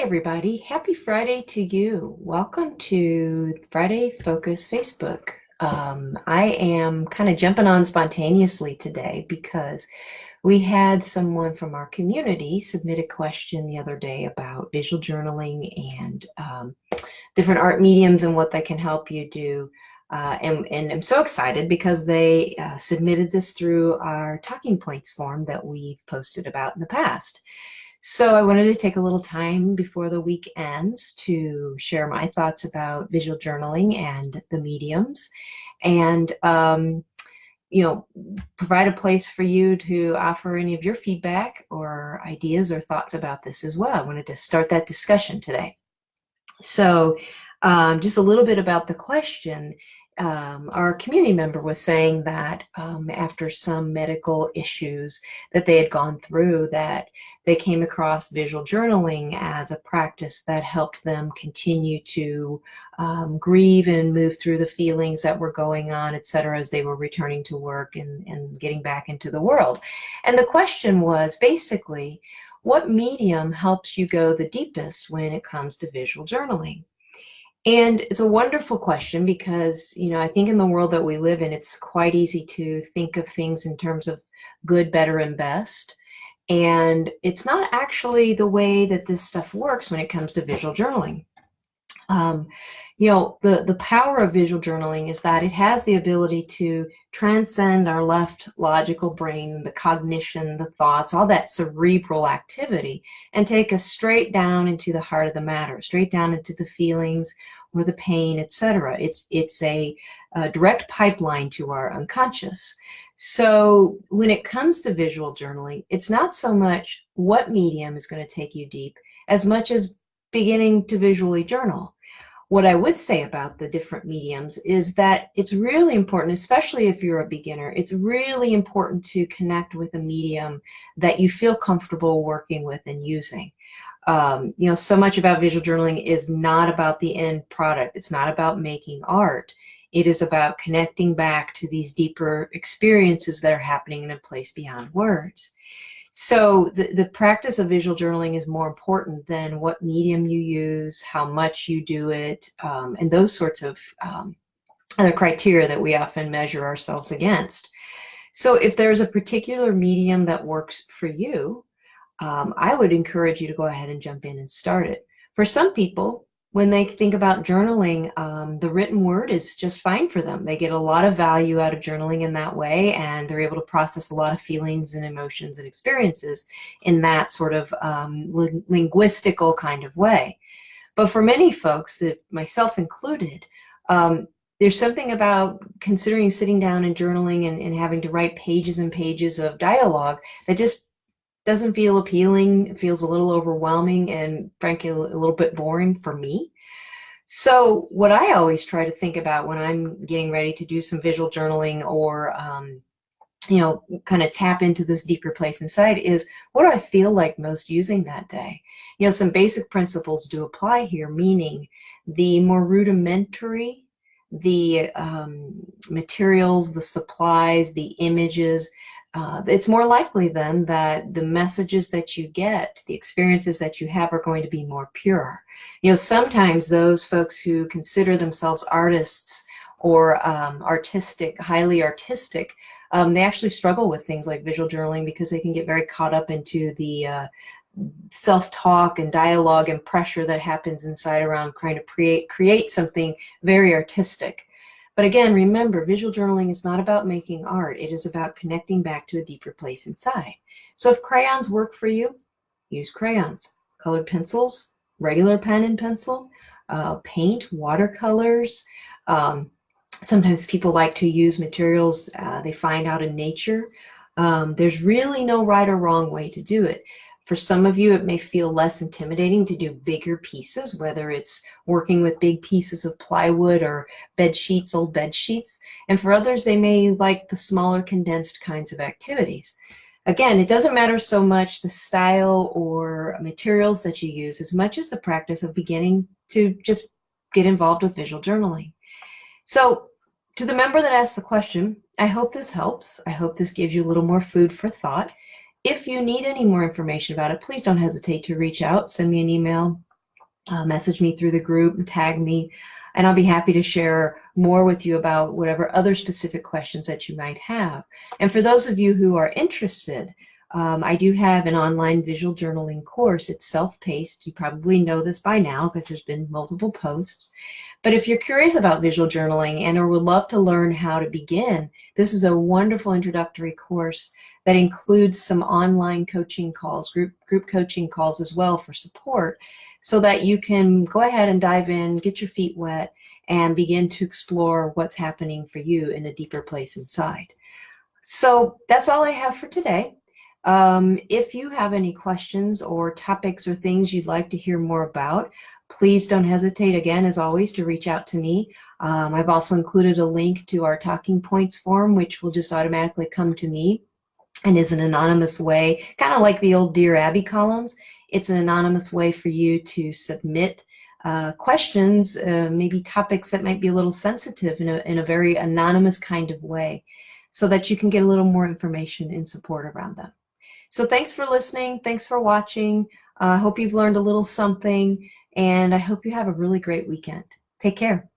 everybody. Happy Friday to you. Welcome to Friday Focus Facebook. I am kind of jumping on spontaneously today because we had someone from our community submit a question the other day about visual journaling and different art mediums and what they can help you do. And I'm so excited because they submitted this through our talking points form that we've posted about in the past. So I wanted to take a little time before the week ends to share my thoughts about visual journaling and the mediums, and provide a place for you to offer any of your feedback or ideas or thoughts about this as well. I wanted to start that discussion today. So just a little bit about the question. Our community member was saying that after some medical issues that they had gone through, that they came across visual journaling as a practice that helped them continue to grieve and move through the feelings that were going on, etc., as they were returning to work and getting back into the world. And the question was basically, what medium helps you go the deepest when it comes to visual journaling? And it's a wonderful question because, I think in the world that we live in, it's quite easy to think of things in terms of good, better, and best. And it's not actually the way that this stuff works when it comes to visual journaling. The power of visual journaling is that it has the ability to transcend our left logical brain, the cognition, the thoughts, all that cerebral activity, and take us straight down into the heart of the matter, straight down into the feelings or the pain, etc. It's a direct pipeline to our unconscious. So when it comes to visual journaling, it's not so much what medium is going to take you deep as much as beginning to visually journal. What I would say about the different mediums is that it's really important, especially if you're a beginner, it's really important to connect with a medium that you feel comfortable working with and using. So much about visual journaling is not about the end product. It's not about making art. It is about connecting back to these deeper experiences that are happening in a place beyond words. So the practice of visual journaling is more important than what medium you use, how much you do it, and those sorts of other criteria that we often measure ourselves against. So if there's a particular medium that works for you, I would encourage you to go ahead and jump in and start it. For some people, when they think about journaling, the written word is just fine for them. They get a lot of value out of journaling in that way, and they're able to process a lot of feelings and emotions and experiences in that sort of linguistical kind of way. But for many folks, myself included, there's something about considering sitting down and journaling and having to write pages and pages of dialogue that just doesn't feel appealing. It feels a little overwhelming and frankly a little bit boring for me. So what I always try to think about when I'm getting ready to do some visual journaling or kind of tap into this deeper place inside is, what do I feel like most using that day? Some basic principles do apply here, meaning the more rudimentary the materials, the supplies, the images, it's more likely then that the messages that you get, the experiences that you have, are going to be more pure. Sometimes those folks who consider themselves artists or artistic, highly artistic, they actually struggle with things like visual journaling because they can get very caught up into the self-talk and dialogue and pressure that happens inside around trying to create something very artistic. But again, remember, visual journaling is not about making art. It is about connecting back to a deeper place inside. So if crayons work for you, use crayons. Colored pencils, regular pen and pencil, paint, watercolors. Sometimes people like to use materials they find out in nature. There's really no right or wrong way to do it. For some of you, it may feel less intimidating to do bigger pieces, whether it's working with big pieces of plywood or bed sheets, old bed sheets. And for others, they may like the smaller, condensed kinds of activities. Again, it doesn't matter so much the style or materials that you use as much as the practice of beginning to just get involved with visual journaling. So to the member that asked the question, I hope this helps. I hope this gives you a little more food for thought. If you need any more information about it, please don't hesitate to reach out. Send me an email, message me through the group and tag me, and I'll be happy to share more with you about whatever other specific questions that you might have. And for those of you who are interested, I do have an online visual journaling course. It's self-paced. You probably know this by now because there's been multiple posts. But if you're curious about visual journaling and or would love to learn how to begin, this is a wonderful introductory course that includes some online coaching calls, group coaching calls as well for support, so that you can go ahead and dive in, get your feet wet, and begin to explore what's happening for you in a deeper place inside. So that's all I have for today. If you have any questions or topics or things you'd like to hear more about, please don't hesitate, again, as always, to reach out to me. I've also included a link to our talking points form, which will just automatically come to me and is an anonymous way, kind of like the old Dear Abby columns. It's an anonymous way for you to submit questions, maybe topics that might be a little sensitive in a very anonymous kind of way, so that you can get a little more information and support around them. So thanks for listening. Thanks for watching. I hope you've learned a little something, and I hope you have a really great weekend. Take care.